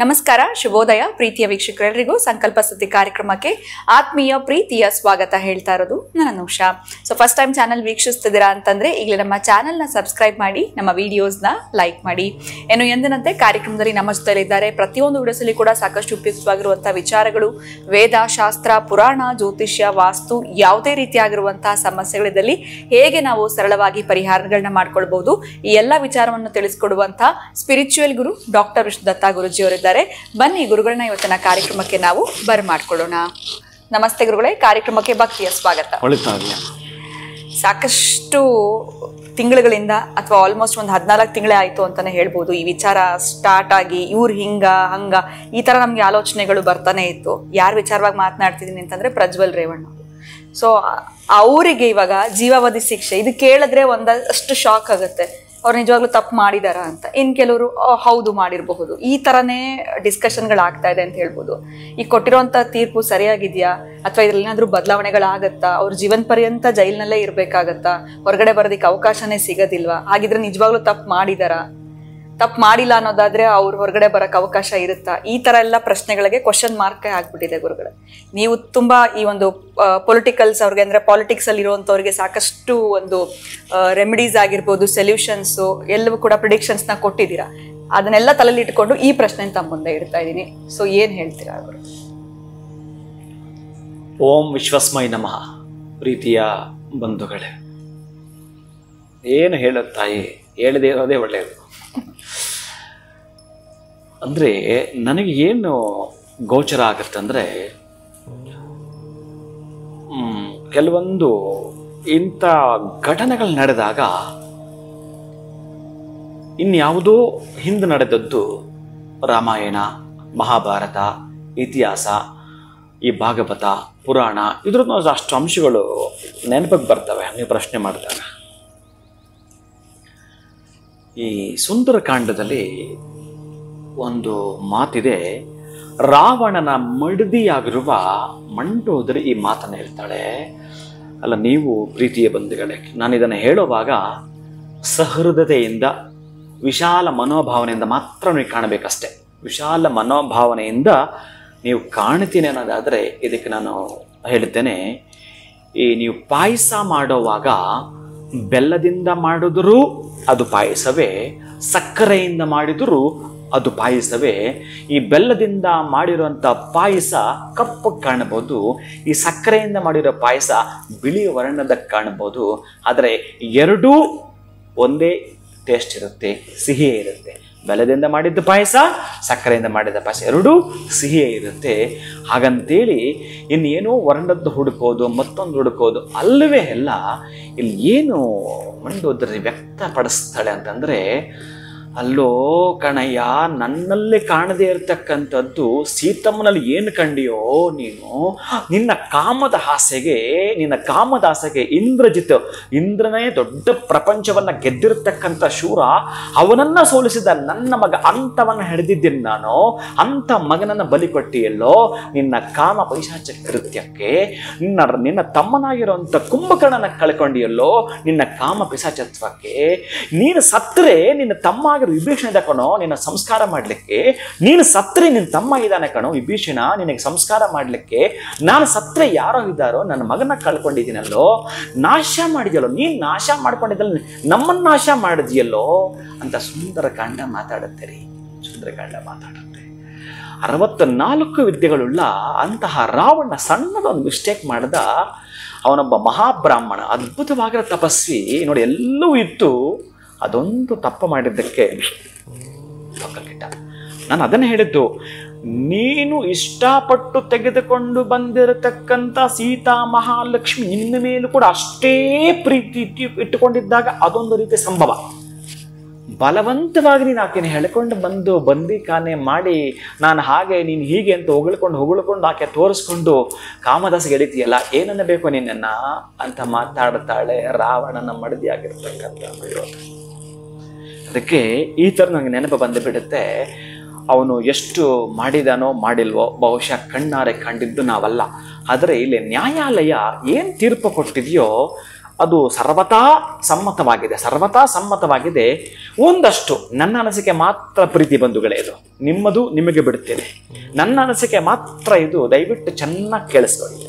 ನಮಸ್ಕಾರ, ಶುಭೋದಯ ಪ್ರೀತಿಯ ವೀಕ್ಷಕರೆಲ್ಲರಿಗೂ ಸಂಕಲ್ಪ ಸುದ್ದಿ ಕಾರ್ಯಕ್ರಮಕ್ಕೆ ಆತ್ಮೀಯ ಪ್ರೀತಿಯ ಸ್ವಾಗತ ಹೇಳ್ತಾ ಇರೋದು ನಾನು Usha. So first time channel ವೀಕ್ಷಿಸ್ತಿದ್ದೀರಾ ಅಂತಂದ್ರೆ ಈಗಲೇ ನಮ್ಮ ಚಾನಲ್ನ ಸಬ್ಸ್ಕ್ರೈಬ್ ಮಾಡಿ, ನಮ್ಮ ವಿಡಿಯೋಸ್ನ ಲೈಕ್ ಮಾಡಿ. ಏನು ಎಂದಿನಂತೆ ಕಾರ್ಯಕ್ರಮದಲ್ಲಿ ನಮ್ಮ ಜೊತೆಲಿದ್ದಾರೆ. ಪ್ರತಿಯೊಂದು ವಿಡಿಯೋಸಲ್ಲಿ ಕೂಡ ಸಾಕಷ್ಟು ಉಪಯುಕ್ತವಾಗಿರುವಂತಹ ವಿಚಾರಗಳು, ವೇದ, ಶಾಸ್ತ್ರ, ಪುರಾಣ, ಜ್ಯೋತಿಷ್ಯ, ವಾಸ್ತು, ಯಾವುದೇ ರೀತಿಯಾಗಿರುವಂತಹ ಸಮಸ್ಯೆಗಳಿದ್ದಲ್ಲಿ ಹೇಗೆ ನಾವು ಸರಳವಾಗಿ ಪರಿಹಾರಗಳನ್ನ ಮಾಡ್ಕೊಳ್ಬಹುದು, ಈ ಎಲ್ಲ ವಿಚಾರವನ್ನು ತಿಳಿಸ್ಕೊಡುವಂತಹ ಸ್ಪಿರಿಚುವಲ್ ಗುರು ಡಾಕ್ಟರ್ ವಿಷ್ಣುದತ್ತ ಗುರುಜಿಯವರಿದ್ದಾರೆ. ಬನ್ನಿ ಗುರುಗಳನ್ನ ಇವತ್ತಿನ ಕಾರ್ಯಕ್ರಮಕ್ಕೆ ನಾವು ಬರಮಾಡ್ಕೊಳ್ಳೋಣ. ನಮಸ್ತೆ ಗುರುಗಳೇ, ಕಾರ್ಯಕ್ರಮಕ್ಕೆ ಭಕ್ತಿಯ ಸ್ವಾಗತ. ಸಾಕಷ್ಟು ತಿಂಗಳುಗಳಿಂದ ಅಥವಾ ಆಲ್ಮೋಸ್ಟ್ ಒಂದು 14 ತಿಂಗಳೇ ಆಯ್ತು ಅಂತಾನೆ ಹೇಳ್ಬೋದು ಈ ವಿಚಾರ ಸ್ಟಾರ್ಟ್ ಆಗಿ. ಇವ್ರು ಹಿಂಗ ಹಂಗ ಈ ತರ ನಮ್ಗೆ ಆಲೋಚನೆಗಳು ಬರ್ತಾನೆ ಇತ್ತು. ಯಾರ ವಿಚಾರವಾಗಿ ಮಾತನಾಡ್ತಿದ್ದೀನಿ ಅಂತಂದ್ರೆ ಪ್ರಜ್ವಲ್ ರೇವಣ್ಣ. ಸೊ ಅವರಿಗೆ ಇವಾಗ ಜೀವಾವಧಿ ಶಿಕ್ಷೆ, ಇದು ಕೇಳಿದ್ರೆ ಒಂದಷ್ಟು ಶಾಕ್ ಆಗುತ್ತೆ. ಅವ್ರು ನಿಜವಾಗ್ಲೂ ತಪ್ಪು ಮಾಡಿದಾರ ಅಂತ. ಇನ್ನು ಕೆಲವರು ಹೌದು ಮಾಡಿರಬಹುದು. ಈ ಥರನೇ ಡಿಸ್ಕಷನ್ಗಳಾಗ್ತಾ ಇದೆ ಅಂತ ಹೇಳ್ಬೋದು. ಈಗ ಕೊಟ್ಟಿರೋಂಥ ತೀರ್ಪು ಸರಿಯಾಗಿದೆಯಾ ಅಥವಾ ಇದ್ರಲ್ಲಿ ಏನಾದರೂ ಬದಲಾವಣೆಗಳಾಗತ್ತಾ? ಅವ್ರು ಜೀವನ ಪರ್ಯಂತ ಜೈಲಿನಲ್ಲೇ ಇರಬೇಕಾಗತ್ತಾ? ಹೊರಗಡೆ ಬರೋದಕ್ಕೆ ಅವಕಾಶನೇ ಸಿಗೋದಿಲ್ವಾ? ಹಾಗಿದ್ರೆ ನಿಜವಾಗ್ಲೂ ತಪ್ಪು ಮಾಡಿದಾರ? ತಪ್ಪು ಮಾಡಿಲ್ಲ ಅನ್ನೋದಾದ್ರೆ ಅವ್ರು ಹೊರಗಡೆ ಬರೋಕ್ಕೆ ಅವಕಾಶ ಇರುತ್ತಾ? ಈ ಥರ ಎಲ್ಲ ಪ್ರಶ್ನೆಗಳಿಗೆ ಕ್ವಶನ್ ಮಾರ್ಕ್ ಆಗ್ಬಿಟ್ಟಿದೆ ಗುರುಗಳೇ. ನೀವು ತುಂಬ ಈ ಒಂದು ಪೊಲಿಟಿಕಲ್ಸ್ ಅವ್ರಿಗೆ ಅಂದರೆ ಪಾಲಿಟಿಕ್ಸಲ್ಲಿ ಇರುವಂಥವ್ರಿಗೆ ಸಾಕಷ್ಟು ಒಂದು ರೆಮಿಡೀಸ್ ಆಗಿರ್ಬೋದು, ಸೊಲ್ಯೂಷನ್ಸು ಎಲ್ಲವೂ ಕೂಡ ಪ್ರಿಡಿಕ್ಷನ್ಸ್ನ ಕೊಟ್ಟಿದ್ದೀರಾ. ಅದನ್ನೆಲ್ಲ ತಲೆಯಲ್ಲಿ ಇಟ್ಕೊಂಡು ಈ ಪ್ರಶ್ನೆ ತಮ್ಮ ಮುಂದೆ ಇಡ್ತಾ ಇದ್ದೀನಿ. ಸೊ ಏನು ಹೇಳ್ತೀರಾ ಅವರು? ಓಂ ವಿಶ್ವಸ್ಮೈ ನಮಃ. ಪ್ರೀತಿಯ ಬಂಧುಗಳೇ, ಏನು ಹೇಳೋದು ತಾಯಿ, ಹೇಳದೇ ಇರೋದೇ ಒಳ್ಳೆಯದು. ಅಂದರೆ ನನಗೆ ಏನು ಗೋಚರ ಆಗುತ್ತಂದರೆ, ಕೆಲವೊಂದು ಇಂಥ ಘಟನೆಗಳು ನಡೆದಾಗ ಇನ್ಯಾವುದೋ ಹಿಂದೆ ನಡೆದದ್ದು ರಾಮಾಯಣ, ಮಹಾಭಾರತ, ಇತಿಹಾಸ, ಈ ಭಾಗವತ, ಪುರಾಣ, ಇದ್ರದ್ದು ಅಷ್ಟು ಅಂಶಗಳು ನೆನಪಿಗೆ ಬರ್ತವೆ ನೀವು ಪ್ರಶ್ನೆ ಮಾಡಿದಾಗ. ಈ ಸುಂದರಕಾಂಡದಲ್ಲಿ ಒಂದು ಮಾತಿದೆ. ರಾವಣನ ಮಡದಿಯಾಗಿರುವ ಮಂಡೋದರಿ ಈ ಮಾತನ್ನು ಹೇಳ್ತಾಳೆ. ಅಲ್ಲ, ನೀವು ಪ್ರೀತಿಯ ಬಂಧುಗಳೇ, ನಾನು ಇದನ್ನು ಹೇಳುವಾಗ ಸಹೃದಯತೆಯಿಂದ, ವಿಶಾಲ ಮನೋಭಾವನೆಯಿಂದ ಮಾತ್ರ ನೀವು ಕಾಣಬೇಕಷ್ಟೆ. ವಿಶಾಲ ಮನೋಭಾವನೆಯಿಂದ ನೀವು ಕಾಣ್ತೀನಿ ಅನ್ನೋದಾದರೆ ಇದಕ್ಕೆ ನಾನು ಹೇಳುತ್ತೇನೆ. ಈ ನೀವು ಪಾಯಸ ಮಾಡುವಾಗ ಬೆಲ್ಲದಿಂದ ಮಾಡಿದರೂ ಅದು ಪಾಯಸವೇ, ಸಕ್ಕರೆಯಿಂದ ಮಾಡಿದರೂ ಅದು ಪಾಯಸವೇ. ಈ ಬೆಲ್ಲದಿಂದ ಮಾಡಿರುವಂಥ ಪಾಯಸ ಕಪ್ಪಗೆ ಕಾಣಬಹುದು, ಈ ಸಕ್ಕರೆಯಿಂದ ಮಾಡಿರೋ ಪಾಯಸ ಬಿಳಿ ವರ್ಣದ ಕಾಣಬಹುದು. ಆದರೆ ಎರಡೂ ಒಂದೇ ಟೇಸ್ಟ್ ಇರುತ್ತೆ, ಸಿಹಿಯೇ ಇರುತ್ತೆ. ಬೆಲ್ಲದಿಂದ ಮಾಡಿದ್ದ ಪಾಯಸ, ಸಕ್ಕರೆಯಿಂದ ಮಾಡಿದ ಪಾಯಸ ಎರಡೂ ಸಿಹಿಯೇ ಇರುತ್ತೆ. ಹಾಗಂತೇಳಿ ಇನ್ನೇನೋ ವರ್ಣದ್ದು ಹುಡುಕೋದು, ಮತ್ತೊಂದು ಹುಡುಕೋದು ಅಲ್ಲವೇ ಎಲ್ಲ. ಇಲ್ಲಿ ಏನು ಮಂಡೋದರಿ ವ್ಯಕ್ತಪಡಿಸ್ತಾಳೆ ಅಂತಂದರೆ, ಅಲ್ಲೋ ಕಣಯ್ಯ, ನನ್ನಲ್ಲಿ ಕಾಣದೇ ಇರತಕ್ಕಂಥದ್ದು ಸೀತಮ್ಮನಲ್ಲಿ ಏನು ಕಂಡಿಯೋ ನೀನು? ನಿನ್ನ ಕಾಮದ ಆಸೆಗೆ ಇಂದ್ರನೇ ದೊಡ್ಡ ಪ್ರಪಂಚವನ್ನು ಗೆದ್ದಿರತಕ್ಕಂಥ ಶೂರ, ಅವನನ್ನು ಸೋಲಿಸಿದ ನನ್ನ ಮಗ ಅಂತವನ್ನು ಹಿಡಿದಿದ್ದೀನಿ ನಾನು. ಅಂಥ ಮಗನನ್ನು ಬಲಿ ಕೊಟ್ಟಿಯಲ್ಲೋ ನಿನ್ನ ಕಾಮ ಪೈಶಾಚ ಕೃತ್ಯಕ್ಕೆ. ನಿನ್ನ ತಮ್ಮನಾಗಿರುವಂಥ ಕುಂಭಕರ್ಣನ ಕಳ್ಕೊಂಡಿಯಲ್ಲೋ ನಿನ್ನ ಕಾಮ ಪಿಶಾಚತ್ವಕ್ಕೆ. ನೀನು ಸತ್ತರೆ ನಿನ್ನ ತಮ್ಮ ವಿಭೀಷಣ ಇದೆ ಕಣೋ ನಿನ್ನ ಸಂಸ್ಕಾರ ಮಾಡಲಿಕ್ಕೆ. ನೀನು ಸತ್ರೆ ನಿನ್ನ ತಮ್ಮ ಇದ್ದಾನೆ ಕಣೋ ವಿಭೀಷಣ ನಿನಗೆ ಸಂಸ್ಕಾರ ಮಾಡಲಿಕ್ಕೆ. ನಾನು ಸತ್ರೆ ಯಾರೋ ಇದ್ದಾರೋ ನನ್ನ ಮಗನ ಕಳ್ಕೊಂಡಿದ್ದೀನಲ್ಲೋ, ನಾಶ ಮಾಡಿದ್ಯಲ್ಲೋ, ನೀನು ನಾಶ ಮಾಡ್ಕೊಂಡಿದ್ದಲ್ಲ, ನಮ್ಮನ್ನು ನಾಶ ಮಾಡಿದ್ಯಲ್ಲೋ ಅಂತ ಸುಂದರಕಾಂಡ ಮಾತಾಡುತ್ತೆ ರೀ. ಸುಂದರಕಾಂಡ ಮಾತಾಡುತ್ತೆ. 64 ವಿದ್ಯೆಗಳುಳ್ಳ ಅಂತಹ ರಾವಣ ಸಣ್ಣದೊಂದು ಮಿಸ್ಟೇಕ್ ಮಾಡಿದ. ಅವನೊಬ್ಬ ಮಹಾಬ್ರಾಹ್ಮಣ, ಅದ್ಭುತವಾಗಿರೋ ತಪಸ್ವಿ. ನೋಡಿ, ಎಲ್ಲವೂ ಇತ್ತು, ಅದೊಂದು ತಪ್ಪು ಮಾಡಿದ್ದಕ್ಕೆ ಪಕ್ಕಕ್ಕಿಟ್ಟ. ನಾನು ಅದನ್ನು ಹೇಳಿದ್ದು, ನೀನು ಇಷ್ಟಪಟ್ಟು ತೆಗೆದುಕೊಂಡು ಬಂದಿರತಕ್ಕಂಥ ಸೀತಾ ಮಹಾಲಕ್ಷ್ಮಿ ನಿನ್ನ ಮೇಲೂ ಕೂಡ ಅಷ್ಟೇ ಪ್ರೀತಿ ಇಟ್ಟುಕೊಂಡಿದ್ದಾಗ ಅದೊಂದು ರೀತಿಯ ಸಂಭವ. ಬಲವಂತವಾಗಿ ನೀನು ಆಕೆನ ಹೇಳ್ಕೊಂಡು ಬಂದು ಕಾನೆ ಮಾಡಿ ನಾನು ಹಾಗೆ ನೀನು ಹೀಗೆ ಅಂತ ಹೊಗಳ್ಕೊಂಡು ಆಕೆ ತೋರಿಸ್ಕೊಂಡು ಕಾಮದಾಸಿಗೆ ಎಳಿತೀಯಲ್ಲ, ಏನನ್ನ ಬೇಕು ನಿನ್ನನ್ನ ಅಂತ ಮಾತಾಡ್ತಾಳೆ ರಾವಣನ ಮಡದಿಯಾಗಿರ್ತಕ್ಕಂಥ ಯೋಧ. ಅದಕ್ಕೆ ಈ ಥರ ನನಗೆ ನೆನಪು ಬಂದುಬಿಡುತ್ತೆ. ಅವನು ಎಷ್ಟು ಮಾಡಿದಾನೋ ಮಾಡಿಲ್ವೋ ಬಹುಶಃ ಕಣ್ಣಾರೆ ಕಂಡಿದ್ದು ನಾವಲ್ಲ. ಆದರೆ ಇಲ್ಲಿ ನ್ಯಾಯಾಲಯ ಏನು ತೀರ್ಪು ಕೊಟ್ಟಿದೆಯೋ ಅದು ಸರ್ವತಾ ಸಮ್ಮತವಾಗಿದೆ. ಒಂದಷ್ಟು ನನ್ನ ಅನಿಸಿಕೆ ಮಾತ್ರ ಪ್ರೀತಿ ಬಂಧುಗಳೇ, ಇದು ನಿಮ್ಮದು ನಿಮಗೆ ಬಿಡುತ್ತೇನೆ. ನನ್ನ ಅನಿಸಿಕೆ ಮಾತ್ರ ಇದು, ದಯವಿಟ್ಟು ಚೆನ್ನಾಗಿ ಕೇಳಿಸ್ಕೊಳ್ಳಿ.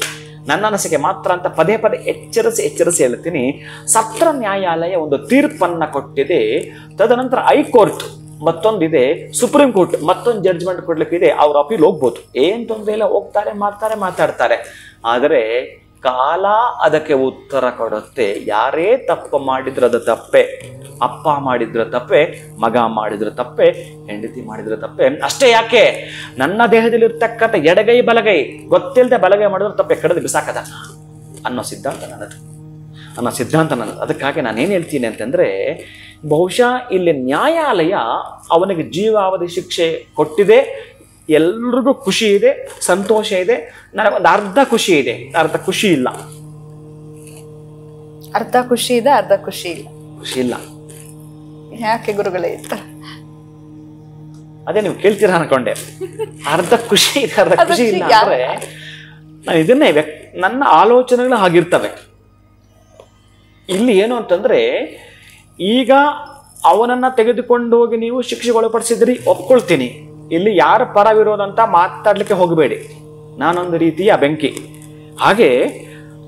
ನನ್ನ ಅನಿಸಿಕೆ ಮಾತ್ರ ಅಂತ ಪದೇ ಪದೇ ಎಚ್ಚರಿಸಿ ಹೇಳ್ತೀನಿ. ಸತ್ರ ನ್ಯಾಯಾಲಯ ಒಂದು ತೀರ್ಪನ್ನ ಕೊಟ್ಟಿದೆ, ತದನಂತರ ಹೈಕೋರ್ಟ್ ಮತ್ತೊಂದಿದೆ, ಸುಪ್ರೀಂ ಕೋರ್ಟ್ ಮತ್ತೊಂದು ಜಡ್ಜ್ಮೆಂಟ್ ಕೊಡ್ಲಿಕ್ಕಿದೆ. ಅವ್ರ ಅಪೀಲ್ ಹೋಗ್ಬೋದು, ಏನ್ ತೊಂದರೆ ಇಲ್ಲ, ಹೋಗ್ತಾರೆ, ಮಾತಾಡ್ತಾರೆ. ಆದರೆ ಕಾಲ ಅದಕ್ಕೆ ಉತ್ತರ ಕೊಡುತ್ತೆ. ಯಾರೇ ತಪ್ಪು ಮಾಡಿದ್ರು ಅದು ತಪ್ಪೆ, ಅಪ್ಪ ಮಾಡಿದ್ರು ತಪ್ಪೆ, ಮಗ ಮಾಡಿದ್ರು ತಪ್ಪೆ, ಹೆಂಡತಿ ಮಾಡಿದ್ರು ತಪ್ಪೆ. ಅಷ್ಟೇ ಯಾಕೆ, ನನ್ನ ದೇಹದಲ್ಲಿ ಇರ್ತಕ್ಕಂಥ ಎಡಗೈ ಬಲಗೈ ಗೊತ್ತಿಲ್ಲದೆ ಬಲಗೈ ಮಾಡಿದ್ರು ತಪ್ಪೆ, ಕಡೆದು ಬಿಸಾಕದ ಅನ್ನೋ ಸಿದ್ಧಾಂತ ನನ್ನದು. ಅದಕ್ಕಾಗಿ ನಾನೇನು ಹೇಳ್ತೀನಿ ಅಂತಂದ್ರೆ, ಬಹುಶಃ ಇಲ್ಲಿ ನ್ಯಾಯಾಲಯ ಅವನಿಗೆ ಜೀವಾವಧಿ ಶಿಕ್ಷೆ ಕೊಟ್ಟಿದೆ. ಎಲ್ರಿಗೂ ಖುಷಿ ಇದೆ, ಸಂತೋಷ ಇದೆ. ನನಗೊಂದು ಅರ್ಧ ಖುಷಿ ಇದೆ, ಅರ್ಧ ಖುಷಿ ಇಲ್ಲ. ಅರ್ಧ ಖುಷಿ ಇದೆ, ಅರ್ಧ ಖುಷಿ ಇಲ್ಲ. ಯಾಕೆ ಗುರುಗಳೇ? ಅದೇ ನೀವು ಕೇಳ್ತೀರಾ ಅನ್ಕೊಂಡೆ. ಅರ್ಧ ಖುಷಿ ಇದೆ, ಅರ್ಧ ಖುಷಿ ಇಲ್ಲ ಅಂದ್ರೆ ನಾನು ಇದನ್ನೇ ನನ್ನ ಆಲೋಚನೆಗಳು ಹಾಗಿರ್ತವೆ. ಇಲ್ಲಿ ಏನು ಅಂತಂದ್ರೆ, ಈಗ ಅವನನ್ನ ತೆಗೆದುಕೊಂಡು ಹೋಗಿ ನೀವು ಶಿಕ್ಷೆಗೆ ಒಳಪಡಿಸಿದ್ರಿ, ಒಪ್ಕೊಳ್ತೀನಿ. ಇಲ್ಲಿ ಯಾರ ಪರ ವಿರೋಧ ಅಂತ ಮಾತಾಡ್ಲಿಕ್ಕೆ ಹೋಗಬೇಡಿ. ನಾನೊಂದು ರೀತಿಯ ಬೆಂಕಿ, ಹಾಗೆ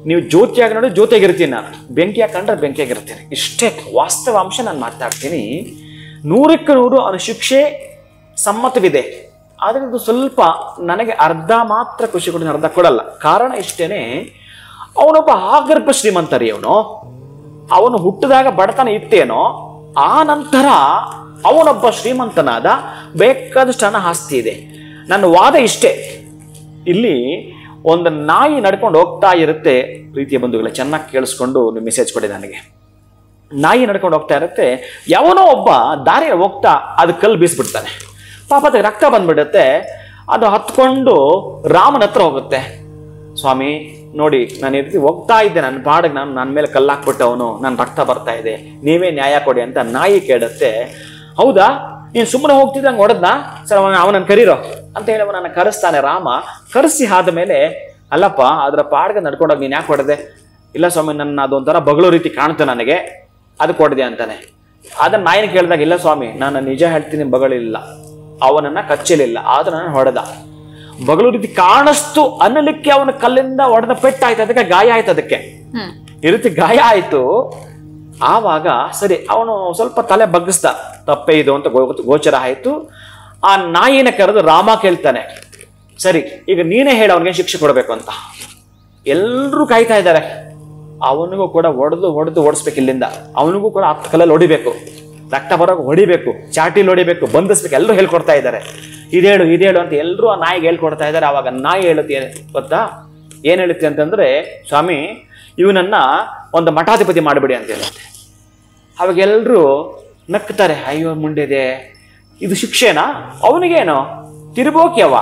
ನೀವು ಜ್ಯೋತಿಯಾಗಿ ನೋಡಿ ಜ್ಯೋತಿಯಾಗಿರ್ತೀನಿ, ನಾನು ಬೆಂಕಿ ಹಾಕೊಂಡ್ರೆ ಬೆಂಕಿಯಾಗಿರ್ತೀನಿ. ಇಷ್ಟೇ ವಾಸ್ತವಾಂಶ ನಾನು ಮಾತಾಡ್ತೀನಿ. 100ಕ್ಕೆ 100 ಅವನ ಶಿಕ್ಷೆ ಸಮ್ಮತವಿದೆ. ಆದರೆ ಇದು ಸ್ವಲ್ಪ ನನಗೆ ಅರ್ಧ ಮಾತ್ರ ಖುಷಿ ಕೊಡಿ, ಅರ್ಧ ಕೊಡಲ್ಲ. ಕಾರಣ ಇಷ್ಟೇನೆ, ಅವನೊಬ್ಬ ಆಗರ್ಭ ಶ್ರೀಮಂತರಿ. ಅವನು ಹುಟ್ಟಿದಾಗ ಬಡತನ ಇತ್ತೇನೋ, ಆ ನಂತರ ಅವನೊಬ್ಬ ಶ್ರೀಮಂತನಾದ, ಬೇಕಾದಷ್ಟು ಹಣ ಆಸ್ತಿ ಇದೆ. ನನ್ನ ವಾದ ಇಷ್ಟೇ, ಇಲ್ಲಿ ಒಂದು ನಾಯಿ ನಡ್ಕೊಂಡು ಹೋಗ್ತಾ ಇರುತ್ತೆ. ಪ್ರೀತಿಯ ಬಂಧುಗಳೇ, ಚೆನ್ನಾಗಿ ಕೇಳಿಸ್ಕೊಂಡು ನೀವು ಮೆಸೇಜ್ ಕೊಡಿ ನನಗೆ. ನಾಯಿ ನಡ್ಕೊಂಡು ಹೋಗ್ತಾ ಇರುತ್ತೆ, ಯಾವನೋ ಒಬ್ಬ ದಾರಿಯಲ್ಲಿ ಹೋಗ್ತಾ ಅದು ಕಲ್ಲು ಬೀಸ್ಬಿಡ್ತಾನೆ. ಪಾಪ ಅದಕ್ಕೆ ರಕ್ತ ಬಂದ್ಬಿಡುತ್ತೆ. ಅದು ಹತ್ಕೊಂಡು ರಾಮನ ಹತ್ರ ಹೋಗುತ್ತೆ. ಸ್ವಾಮಿ ನೋಡಿ, ನಾನು ಈ ರೀತಿ ಹೋಗ್ತಾ ಇದ್ದೆ, ನನ್ನ ಪಾಡಿಗೆ ನನ್ನ ಮೇಲೆ ಕಲ್ಲಾಕ್ಬಿಟ್ಟವನು, ನನ್ನ ರಕ್ತ ಬರ್ತಾ ಇದೆ, ನೀವೇ ನ್ಯಾಯ ಕೊಡಿ ಅಂತ ನಾಯಿ ಕೇಳುತ್ತೆ. ಹೌದಾ, ನೀನು ಸುಮ್ಮನೆ ಹೋಗ್ತಿದ್ದ ಹಂಗೆ ಹೊಡೆದ್ನಾ? ಸರ್ ಅವನನ್ನು ಕರೀರೋ ಅಂತ ಹೇಳಿ ಅವನನ್ನು ಕರೆಸ್ತಾನೆ ರಾಮ. ಕರೆಸಿ ಆದಮೇಲೆ, ಅಲ್ಲಪ್ಪ ಅದರ ಪಾಡ್ಗೆ ನಡ್ಕೊಂಡೋಗಿ ನೀನು ಯಾಕೆ ಹೊಡೆದೆ? ಇಲ್ಲ ಸ್ವಾಮಿ, ನನ್ನ ಅದೊಂಥರ ಬಗಳು ರೀತಿ ಕಾಣುತ್ತೆ ನನಗೆ, ಅದಕ್ಕೆ ಹೊಡೆದೆ ಅಂತಾನೆ. ಅದನ್ನ ನಾಯಿನ ಕೇಳಿದಾಗ, ಇಲ್ಲ ಸ್ವಾಮಿ ನಾನು ನಿಜ ಹೇಳ್ತೀನಿ, ಬಗಳಿಲ್ಲ, ಅವನನ್ನ ಕಚ್ಚಲಿಲ್ಲ, ಆದ್ರೆ ನಾನು ಹೊಡೆದ. ಬಗಳು ರೀತಿ ಕಾಣಿಸ್ತು ಅನ್ನಲಿಕ್ಕೆ ಅವನ ಕಲ್ಲಿಂದ ಹೊಡೆದ ಪೆಟ್ಟಾಯ್ತು, ಅದಕ್ಕೆ ಗಾಯ ಆಯ್ತು. ಅದಕ್ಕೆ ಈ ರೀತಿ ಗಾಯ ಆಯ್ತು. ಆವಾಗ ಸರಿ, ಅವನು ಸ್ವಲ್ಪ ತಲೆ ಬಗ್ಗಿಸ್ದ, ತಪ್ಪೇ ಇದು ಅಂತ ಗೋಚರ ಆಯ್ತು. ಆ ನಾಯಿನ ಕರೆದು ರಾಮ ಕೇಳ್ತಾನೆ, ಸರಿ ಈಗ ನೀನೇ ಹೇಳ ಅವನಿಗೆ ಶಿಕ್ಷೆ ಕೊಡಬೇಕು ಅಂತ. ಎಲ್ಲರೂ ಕಾಯ್ತಾ ಇದ್ದಾರೆ. ಅವನಿಗೂ ಕೂಡ ಹೊಡೆದು ಓಡಿಸ್ಬೇಕು ಇಲ್ಲಿಂದ. ಅವನಿಗೂ ಕೂಡ 10 ಕಲ್ಲಲ್ಲಿ ಹೊಡಿಬೇಕು, ರಕ್ತ ಬರೋಕೆ ಹೊಡಿಬೇಕು, ಚಾಟಿಲಿ ಹೊಡಿಬೇಕು, ಬಂಧಿಸ್ಬೇಕು. ಎಲ್ಲರೂ ಹೇಳ್ಕೊಡ್ತಾ ಇದ್ದಾರೆ, ಇದೇಳು ಅಂತ ಎಲ್ಲರೂ ಆ ನಾಯಿಗೆ ಹೇಳ್ಕೊಡ್ತಾ ಇದ್ದಾರೆ. ಅವಾಗ ನಾಯಿ ಹೇಳುತ್ತೆ ಗೊತ್ತಾ, ಏನ್ ಹೇಳುತ್ತೆ ಅಂತಂದ್ರೆ, ಸ್ವಾಮಿ ಇವನನ್ನ ಒಂದು ಮಠಾಧಿಪತಿ ಮಾಡಿಬಿಡಿ ಅಂತ ಹೇಳುತ್ತೆ. ಅವಾಗ ಎಲ್ಲರೂ ನಕ್ತಾರೆ, ಅಯ್ಯೋ ಮುಂಡೆದೆ, ಇದು ಶಿಕ್ಷೆನಾ? ಅವನಿಗೇನು ತಿರುಬೋಕ್ಯವ,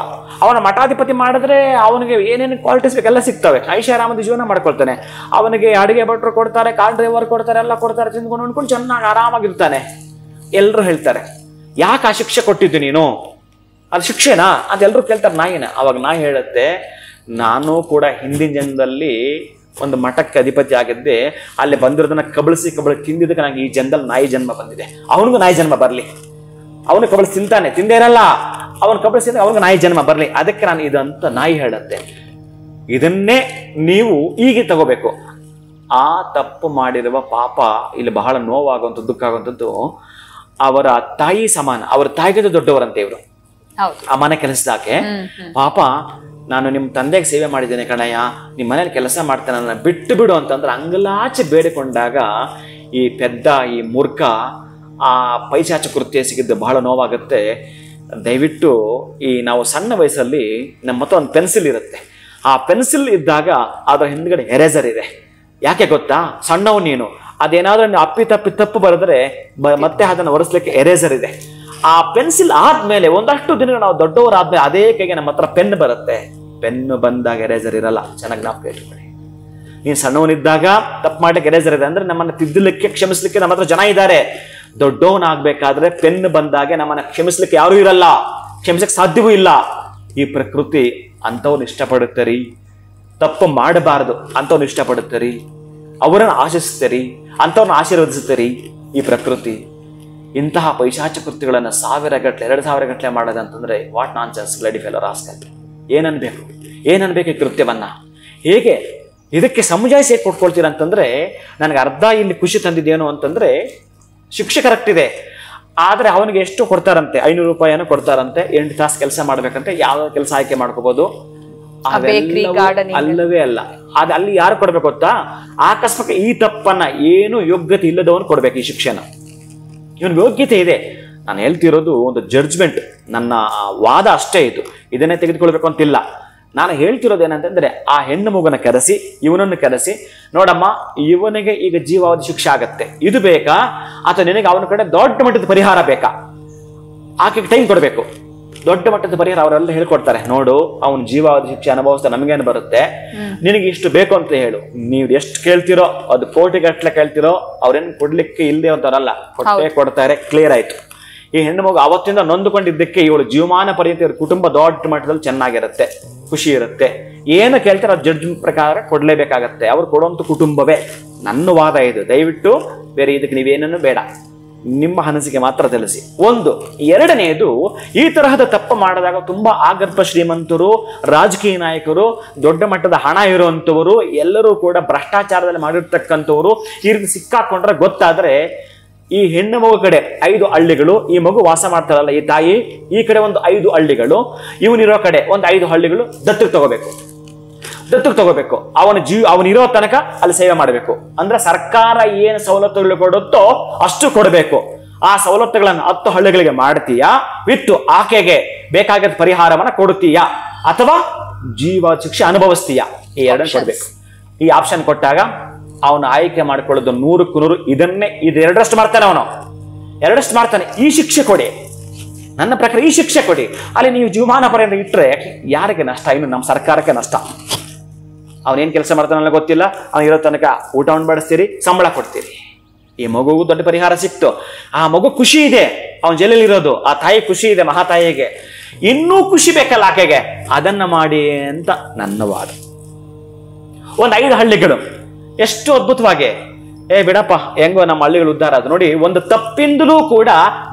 ಅವನ ಮಠಾಧಿಪತಿ ಮಾಡಿದ್ರೆ ಅವನಿಗೆ ಏನೇನು ಕ್ವಾಲಿಟೀಸ್ ಬೇಕೆಲ್ಲ ಸಿಗ್ತವೆ, ಐಷಾರಾಮದ ಜೀವನ ಮಾಡ್ಕೊಳ್ತಾನೆ. ಅವನಿಗೆ ಅಡುಗೆ ಭಟ್ರು ಕೊಡ್ತಾರೆ, ಕಾರ್ ಡ್ರೈವರ್ ಕೊಡ್ತಾರೆ, ಎಲ್ಲ ಕೊಡ್ತಾರೆ, ತಿಂದ್ಕೊಂಡು ಉಣ್ಕೊಂಡು ಚೆನ್ನಾಗಿ ಆರಾಮಾಗಿರ್ತಾನೆ. ಎಲ್ಲರೂ ಹೇಳ್ತಾರೆ, ಯಾಕೆ ಆ ಶಿಕ್ಷೆ ಕೊಟ್ಟಿದ್ದು ನೀನು? ಅದು ಶಿಕ್ಷೆನಾ ಅಂತ ಎಲ್ಲರೂ ಕೇಳ್ತಾರೆ ನಾಯಿನ. ಅವಾಗ ನಾಯಿ ಹೇಳುತ್ತೆ, ನಾನು ಕೂಡ ಹಿಂದಿನ ಜನ್ಮದಲ್ಲಿ ಒಂದು ಮಠಕ್ಕೆ ಅಧಿಪತಿ ಆಗಿದ್ದೆ, ಅಲ್ಲಿ ಬಂದಿರೋದನ್ನ ಕಬಳಿಸಿ ತಿಂದಿದ್ದಕ್ಕೆ ನನಗೆ ಈ ಜನ್ಮದಲ್ಲಿ ನಾಯಿ ಜನ್ಮ ಬಂದಿದೆ. ಅವನಿಗೂ ನಾಯಿ ಜನ್ಮ ಬರಲಿ, ಅವನು ಕಬಳಿಸಿ ತಿಂತಾನೆ, ತಿಂದೇ ಇರಲ್ಲ, ಅವನು ಕಬಳಿಸಿ ಅವನಿಗೆ ನಾಯಿ ಜನ್ಮ ಬರಲಿ, ಅದಕ್ಕೆ ನಾನು ಇದಂತ ನಾಯಿ ಹೇಳುತ್ತೆ. ಇದನ್ನೇ ನೀವು ಹೀಗೆ ತಗೋಬೇಕು. ಆ ತಪ್ಪು ಮಾಡಿರುವ ಪಾಪ ಇಲ್ಲಿ ಬಹಳ ನೋವಾಗುವಂಥ ದುಃಖ ಆಗುವಂಥದ್ದು, ಅವರ ತಾಯಿ ಸಮಾನ, ಅವರ ತಾಯಿಗಿಂತ ದೊಡ್ಡವರಂತೆ ಇವರು. ಆ ಮನೆ ಕೆಲಸದಾಕೆ ಪಾಪ, ನಾನು ನಿಮ್ಮ ತಂದೆಗೆ ಸೇವೆ ಮಾಡಿದ್ದೇನೆ ಕಣಯ್ಯ, ನಿಮ್ಮ ಮನೇಲಿ ಕೆಲಸ ಮಾಡ್ತೇನೆ, ನನ್ನ ಬಿಟ್ಟು ಬಿಡು ಅಂತಂದ್ರೆ ಅಂಗಲಾಚೆ ಬೇಡಿಕೊಂಡಾಗ ಈ ಮೂರ್ಖ ಆ ಪೈಶಾಚ ಕೃತ್ಯ ಸಿಗಿದ್ದು ಬಹಳ ನೋವಾಗುತ್ತೆ. ದಯವಿಟ್ಟು ನಾವು ಸಣ್ಣ ವಯಸ್ಸಲ್ಲಿ ನಮ್ಮ ಹತ್ರ ಒಂದು ಪೆನ್ಸಿಲ್ ಇರುತ್ತೆ, ಆ ಪೆನ್ಸಿಲ್ ಇದ್ದಾಗ ಅದರ ಹಿಂದ್ಗಡೆ ಎರೇಸರ್ ಇದೆ. ಯಾಕೆ ಗೊತ್ತಾ? ಸಣ್ಣವು ನೀನು ಅದೇನಾದ್ರೂ ನೀವು ತಪ್ಪು ಬರೆದ್ರೆ ಮತ್ತೆ ಅದನ್ನು ಒರೆಸ್ಲಿಕ್ಕೆ ಎರೇಸರ್ ಇದೆ. ಆ ಪೆನ್ಸಿಲ್ ಆದ್ಮೇಲೆ ಒಂದಷ್ಟು ದಿನಗಳು ನಾವು ದೊಡ್ಡವರಾದ್ಮೇಲೆ ಅದೇ ಕೈಗೆ ನಮ್ಮ ಹತ್ರ ಪೆನ್ ಬರುತ್ತೆ. ಪೆನ್ನು ಬಂದಾಗ ಎರೇಸರ್ ಇರಲ್ಲ, ಚೆನ್ನಾಗಿ ಜ್ಞಾಪಕ ಇಟ್ಕೊಳ್ಳಿ. ನೀನು ಸಣ್ಣವನಿದ್ದಾಗ ತಪ್ಪು ಮಾಡ್ಲಿಕ್ಕೆ ಎರೇಸರ್ ಇದೆ ಅಂದ್ರೆ ನಮ್ಮನ್ನ ತಿದ್ದಲಿಕ್ಕೆ ಕ್ಷಮಿಸ್ಲಿಕ್ಕೆ ನಮ್ಮ ಹತ್ರ ಜನ ಇದ್ದಾರೆ. ದೊಡ್ಡವನಾಗ್ಬೇಕಾದ್ರೆ ಪೆನ್ ಬಂದಾಗೆ ನಮ್ಮನ್ನ ಕ್ಷಮಿಸ್ಲಿಕ್ಕೆ ಯಾರೂ ಇರಲ್ಲ, ಕ್ಷಮಿಸಕ್ಕೆ ಸಾಧ್ಯವೂ ಇಲ್ಲ. ಈ ಪ್ರಕೃತಿ ಅಂಥವ್ನು ಇಷ್ಟಪಡುತ್ತರಿ, ತಪ್ಪು ಮಾಡಬಾರದು ಅಂಥವ್ನು ಇಷ್ಟಪಡುತ್ತರಿ. ಅವರನ್ನು ಆಶಿಸ್ತೀರಿ, ಅಂಥವ್ರನ್ನ ಆಶೀರ್ವದಿಸುತ್ತೀರಿ ಈ ಪ್ರಕೃತಿ. ಇಂತಹ ಪೈಶಾಚ ಕೃತ್ಯಗಳನ್ನು 1000 ಗಟ್ಟಲೆ 2000 ಗಟ್ಟಲೆ ಮಾಡೋದಂತಂದ್ರೆ what nonsense bloody fellow rascal. ಏನನ್ಬೇಕು ಈ ಕೃತ್ಯವನ್ನ? ಹೇಗೆ ಇದಕ್ಕೆ ಸಮಜಾಯಿಸಿ ಹೇಗೆ ಕೊಟ್ಕೊಳ್ತೀರ ಅಂತಂದ್ರೆ, ನನಗೆ ಅರ್ಧ ಇಲ್ಲಿ ಖುಷಿ ತಂದಿದ್ದೇನು ಅಂತಂದ್ರೆ, ಶಿಕ್ಷೆ ಕರೆಕ್ಟ್ ಇದೆ, ಆದ್ರೆ ಅವನಿಗೆ ಎಷ್ಟು ಕೊಡ್ತಾರಂತೆ, 500 ರೂಪಾಯಿಯನ್ನು ಕೊಡ್ತಾರಂತೆ, 8 ತಾಸು ಕೆಲಸ ಮಾಡ್ಬೇಕಂತೆ, ಯಾವ ಕೆಲಸ ಆಯ್ಕೆ ಮಾಡ್ಕೋಬಹುದು. ಅಲ್ಲವೇ ಅಲ್ಲ. ಅಲ್ಲಿ ಯಾರು ಕೊಡ್ಬೇಕು ಗೊತ್ತಾ? ಆಕಸ್ಮಿಕ ಈ ತಪ್ಪನ್ನ ಏನು ಯೋಗ್ಯತೆ ಇಲ್ಲದವನು ಕೊಡ್ಬೇಕು ಈ ಶಿಕ್ಷೆನ. ಇವನ್ ಯೋಗ್ಯತೆ ಇದೆ. ನಾನು ಹೇಳ್ತಿರೋದು ಒಂದು ಜಡ್ಜ್ಮೆಂಟ್, ನನ್ನ ವಾದ ಅಷ್ಟೇ ಇದು, ಇದನ್ನೇ ತೆಗೆದುಕೊಳ್ಬೇಕು ಅಂತಿಲ್ಲ. ನಾನು ಹೇಳ್ತಿರೋದು ಏನಂತಂದ್ರೆ, ಆ ಹೆಣ್ಣು ಮಗುನ ಕರೆಸಿ, ಇವನನ್ನು ಕರೆಸಿ, ನೋಡಮ್ಮ ಇವನಿಗೆ ಈಗ ಜೀವಾವಧಿ ಶಿಕ್ಷೆ ಆಗತ್ತೆ, ಇದು ಬೇಕಾ ಅಥವಾ ನಿನಗೆ ಅವನ ಕಡೆ ದೊಡ್ಡ ಮಟ್ಟದ ಪರಿಹಾರ ಬೇಕಾ? ಆಕೆಗೆ ಟೈಮ್ ಕೊಡಬೇಕು. ದೊಡ್ಡ ಮಟ್ಟದ ಪರಿಹಾರ ಅವರೆಲ್ಲ ಹೇಳ್ಕೊಡ್ತಾರೆ. ನೋಡು, ಅವನು ಜೀವಾವಧಿ ಶಿಕ್ಷೆ ಅನುಭವಿಸ್ತಾ ನಮಗೇನು ಬರುತ್ತೆ, ನಿನಗೆ ಇಷ್ಟು ಬೇಕು ಅಂತ ಹೇಳು. ನೀವು ಎಷ್ಟು ಕೇಳ್ತಿರೋ, ಅದು ಕೋಟಿಗಟ್ಟಲೆ ಕೇಳ್ತಿರೋ, ಅವ್ರೇನು ಕೊಡ್ಲಿಕ್ಕೆ ಇಲ್ಲದೆ ಅಂತಾರಲ್ಲ, ಕೊಡ್ತಾರೆ. ಕ್ಲಿಯರ್ ಆಯ್ತು. ಈ ಹೆಣ್ಣು ಮಗು ಅವತ್ತಿಂದ ನೊಂದುಕೊಂಡಿದ್ದಕ್ಕೆ ಇವಳು ಜೀವಮಾನ ಪರ್ಯಂತ ಇವ್ರ ಕುಟುಂಬ ದೊಡ್ಡ ಮಟ್ಟದಲ್ಲಿ ಚೆನ್ನಾಗಿರುತ್ತೆ, ಖುಷಿ ಇರುತ್ತೆ. ಏನು ಕೇಳ್ತಾರೆ ಅದು ಜಡ್ಜ್ ಪ್ರಕಾರ ಕೊಡ್ಲೇಬೇಕಾಗತ್ತೆ. ಅವ್ರು ಕೊಡುವಂತ ಕುಟುಂಬವೇ. ನನ್ನ ವಾದ ಇದು. ದಯವಿಟ್ಟು ಬೇರೆ ಇದಕ್ಕೆ ನೀವೇನನ್ನು ಬೇಡ, ನಿಮ್ಮ ಅನಿಸಿಕೆ ಮಾತ್ರ ತಿಳಿಸಿ. ಒಂದು. ಎರಡನೆಯದು, ಈ ತರಹದ ತಪ್ಪು ಮಾಡಿದಾಗ ತುಂಬಾ ಆಗರ್ಭ ಶ್ರೀಮಂತರು, ರಾಜಕೀಯ ನಾಯಕರು, ದೊಡ್ಡ ಮಟ್ಟದ ಹಣ ಇರುವಂತವರು, ಎಲ್ಲರೂ ಕೂಡ ಭ್ರಷ್ಟಾಚಾರದಲ್ಲಿ ಮಾಡಿರ್ತಕ್ಕಂಥವ್ರು ಈ ರೀತಿ ಸಿಕ್ಕಾಕೊಂಡ್ರೆ ಗೊತ್ತಾದ್ರೆ, ಈ ಹೆಣ್ಣು ಮಗು ಕಡೆ 5 ಹಳ್ಳಿಗಳು, ಈ ಮಗು ವಾಸ ಮಾಡ್ತಾರಲ್ಲ ಈ ತಾಯಿ, ಈ ಕಡೆ ಒಂದು 5 ಹಳ್ಳಿಗಳು, ಇವನಿರೋ ಕಡೆ ಒಂದು 5 ಹಳ್ಳಿಗಳು ದತ್ತಕ್ಕೆ ತಗೋಬೇಕು. ಅವನಿರೋ ತನಕ ಅಲ್ಲಿ ಸೇವೆ ಮಾಡಬೇಕು. ಅಂದ್ರೆ ಸರ್ಕಾರ ಏನು ಸವಲತ್ತುಗಳು ಕೊಡುತ್ತೋ ಅಷ್ಟು ಕೊಡಬೇಕು. ಆ ಸವಲತ್ತುಗಳನ್ನು 10 ಹಳ್ಳಿಗಳಿಗೆ ಮಾಡ್ತೀಯಾ, ವಿತ್ತು ಆಕೆಗೆ ಬೇಕಾಗಿದ್ದ ಪರಿಹಾರವನ್ನ ಕೊಡ್ತೀಯಾ, ಅಥವಾ ಜೀವ ಶಿಕ್ಷೆ ಅನುಭವಿಸ್ತೀಯಾ? ಈ ಎರಡನ್ನು ಕೊಡ್ಬೇಕು. ಈ ಆಪ್ಷನ್ ಕೊಟ್ಟಾಗ ಅವನು ಆಯ್ಕೆ ಮಾಡ್ಕೊಳ್ಳೋದು 100ಕ್ಕೆ 100 ಇದೆರಡರಷ್ಟು ಮಾಡ್ತಾನೆ. ಅವನು 2ರಷ್ಟು ಮಾಡ್ತಾನೆ. ಈ ಶಿಕ್ಷೆ ಕೊಡಿ, ನನ್ನ ಪ್ರಕಾರ ಈ ಶಿಕ್ಷೆ ಕೊಡಿ. ಅಲ್ಲಿ ನೀವು ಜೀವಮಾನ ಪರ್ಯಂತ ಇಟ್ಟರೆ ಯಾರಿಗೆ ನಷ್ಟ? ಇನ್ನು ನಮ್ಮ ಸರ್ಕಾರಕ್ಕೆ ನಷ್ಟ. ಅವನೇನ್ ಕೆಲಸ ಮಾಡ್ತಾನಲ್ಲ ಗೊತ್ತಿಲ್ಲ, ಅವ್ನು ಇರೋ ತನಕ ಊಟವನ್ನು ಬಡಿಸ್ತೀರಿ, ಸಂಬಳ ಕೊಡ್ತೀರಿ. ಈ ಮಗುಗೂ ದೊಡ್ಡ ಪರಿಹಾರ ಸಿಕ್ತು. ಆ ಮಗು ಖುಷಿ ಇದೆ, ಅವನ ಜೈಲಲ್ಲಿ ಇರೋದು. ಆ ತಾಯಿ ಖುಷಿ ಇದೆ, ಮಹಾತಾಯಿಗೆ. ಇನ್ನೂ ಖುಷಿ ಬೇಕಲ್ಲ ಆಕೆಗೆ, ಅದನ್ನ ಮಾಡಿ ಅಂತ ನನ್ನ ವಾದ. ಒಂದು 5 ಹಳ್ಳಿಗಳು ಎಷ್ಟು ಅದ್ಭುತವಾಗಿ, ಬಿಡಪ್ಪ ಹೆಂಗೋ ನಮ್ಮ ಹಳ್ಳಿಗಳು ಉದ್ಧಾರ ಅದು. ನೋಡಿ, ಒಂದು ತಪ್ಪಿಂದಲೂ ಕೂಡ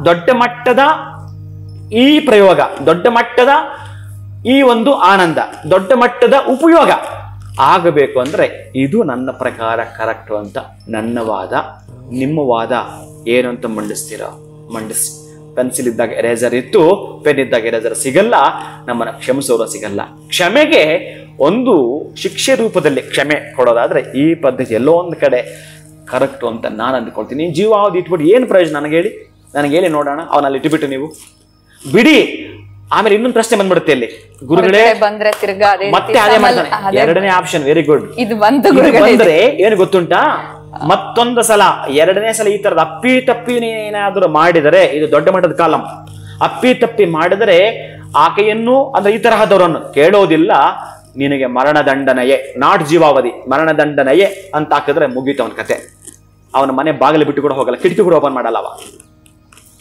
ದೊಡ್ಡ ಮಟ್ಟದ ಈ ಪ್ರಯೋಗ, ದೊಡ್ಡ ಮಟ್ಟದ ಈ ಒಂದು ಆನಂದ, ದೊಡ್ಡ ಮಟ್ಟದ ಉಪಯೋಗ ಆಗಬೇಕು ಅಂದ್ರೆ ಇದು ನನ್ನ ಪ್ರಕಾರ ಕರೆಕ್ಟ್ ಅಂತ ನನ್ನ ವಾದ. ನಿಮ್ಮ ವಾದ ಏನು ಅಂತ ಮಂಡಿಸಿ. ಪೆನ್ಸಿಲ್ ಇದ್ದಾಗ ಎರೇಸರ್ ಇತ್ತು, ಪೆನ್ ಇದ್ದಾಗ ಎರೇಸರ್ ಸಿಗಲ್ಲ, ನಮ್ಮನ್ನ ಕ್ಷಮಿಸೋರು ಸಿಗಲ್ಲ. ಕ್ಷಮೆಗೆ ಒಂದು ಶಿಕ್ಷೆ ರೂಪದಲ್ಲಿ ಕ್ಷಮೆ ಕೊಡೋದಾದ್ರೆ ಈ ಪದ್ಧತಿ ಎಲ್ಲೋ ಒಂದು ಕಡೆ ಕರೆಕ್ಟು ಅಂತ ನಾನು ಅಂದ್ಕೊಳ್ತೀನಿ. ಜೀವಾವಧಿ ಇಟ್ಬಿಟ್ಟು ಏನು ಪ್ರಯೋಜನ? ನನಗೆ ಹೇಳಿ ನೋಡೋಣ. ಅವನಲ್ಲಿ ಇಟ್ಬಿಟ್ಟು ನೀವು ಬಿಡಿ. ಆಮೇಲೆ ಇನ್ನೊಂದು ಪ್ರಶ್ನೆ ಬಂದ್ಬಿಡುತ್ತೆ ಅಲ್ಲಿ, ಗುರುಗಳೇ ಮತ್ತೆ ಅದೇ ಮಾಡ್ತಾನೆ. ಎರಡನೇ ಆಪ್ಷನ್ ವೆರಿ ಗುಡ್. ಇದು ಬಂದ್ರೆ ಏನು ಗೊತ್ತುಂಟಾ, ಮತ್ತೊಂದು ಸಲ 2ನೇ ಸಲ ಈ ತರದ ಅಪ್ಪಿ ಏನಾದರೂ ಮಾಡಿದರೆ, ಇದು ದೊಡ್ಡ ಮಟ್ಟದ ಕಾಲಂ, ಅಪ್ಪಿ ಮಾಡಿದರೆ ಆಕೆಯನ್ನು ಅಂದ್ರೆ ಈ ತರಹದವರನ್ನು ಕೇಳೋದಿಲ್ಲ. ನಿನಗೆ ಮರಣದಂಡನೆಯೇ, ನಾಟ್ ಜೀವಾವಧಿ, ಮರಣದಂಡನೆಯೇ ಅಂತ ಹಾಕಿದ್ರೆ ಮುಗೀತು ಅವನ ಕತೆ. ಅವನ ಮನೆ ಬಾಗಿಲು ಬಿಟ್ಟು ಕೂಡ ಹೋಗಲ್ಲ, ಕಿಟಕಿ ಕೂಡ ಓಪನ್ ಮಾಡಲ್ಲ.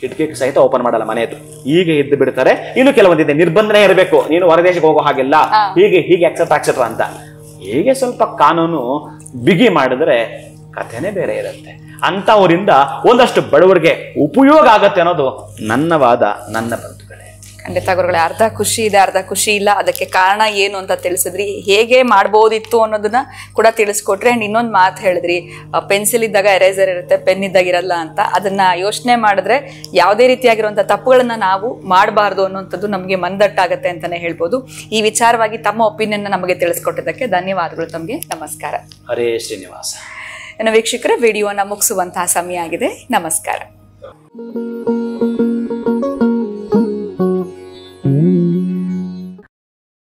ಕಿಟಕಿ ಸಹಿತ ಓಪನ್ ಮಾಡಲ್ಲ ಮನೆಯದು. ಹೀಗೆ ಇದ್ದು ಬಿಡ್ತಾರೆ. ಇನ್ನು ಕೆಲವೊಂದಿದೆ, ನಿರ್ಬಂಧನೆ ಇರಬೇಕು, ನೀನು ಹೊರದೇಶಕ್ಕೆ ಹೋಗೋ ಹಾಗಿಲ್ಲ, ಹೀಗೆ ಎಕ್ಸೆಟ್ರಾ ಅಂತ. ಹೀಗೆ ಸ್ವಲ್ಪ ಕಾನೂನು ಬಿಗಿ ಮಾಡಿದ್ರೆ ಕಥೆನೇ ಬೇರೆ ಇರುತ್ತೆ. ಅಂತವರಿಂದ ಒಂದಷ್ಟು ಬಡವರಿಗೆ ಉಪಯೋಗ ಆಗತ್ತೆ ಅನ್ನೋದು ನನ್ನ ವಾದ, ನನ್ನ ಬಂಧುಗಳೇ. ಖಂಡಿತ ಗುರುಗಳೇ, ಅರ್ಧ ಖುಷಿ ಇದೆ, ಅರ್ಧ ಖುಷಿ ಇಲ್ಲ. ಅದಕ್ಕೆ ಕಾರಣ ಏನು ಅಂತ ತಿಳಿಸಿದ್ರಿ, ಹೇಗೆ ಮಾಡ್ಬೋದಿತ್ತು ಅನ್ನೋದನ್ನ ಕೂಡ ತಿಳಿಸ್ಕೊಟ್ರಿ. ಅಂಡ್ ಇನ್ನೊಂದು ಮಾತು ಹೇಳಿದ್ರಿ, ಪೆನ್ಸಿಲ್ ಇದ್ದಾಗ ಎರೇಸರ್ ಇರುತ್ತೆ, ಪೆನ್ ಇದ್ದಾಗ ಇರಲ್ಲ ಅಂತ. ಅದನ್ನ ಯೋಚನೆ ಮಾಡಿದ್ರೆ ಯಾವುದೇ ರೀತಿಯಾಗಿರುವಂತಹ ತಪ್ಪುಗಳನ್ನ ನಾವು ಮಾಡಬಾರ್ದು ಅನ್ನುವಂಥದ್ದು ನಮಗೆ ಮಂದಟ್ಟಾಗತ್ತೆ ಅಂತಾನೆ ಹೇಳ್ಬೋದು. ಈ ವಿಚಾರವಾಗಿ ತಮ್ಮ ಒಪಿನಿಯನ್ ನಮಗೆ ತಿಳಿಸ್ಕೊಟ್ಟಿದ್ದಕ್ಕೆ ಧನ್ಯವಾದಗಳು ತಮಗೆ. ನಮಸ್ಕಾರ. ಹರೇ ಶ್ರೀನಿವಾಸ. ವೀಕ್ಷಕರ, ವಿಡಿಯೋನ ಮುಗಿಸುವಂತಹ ಸಮಯ ಆಗಿದೆ. ನಮಸ್ಕಾರ.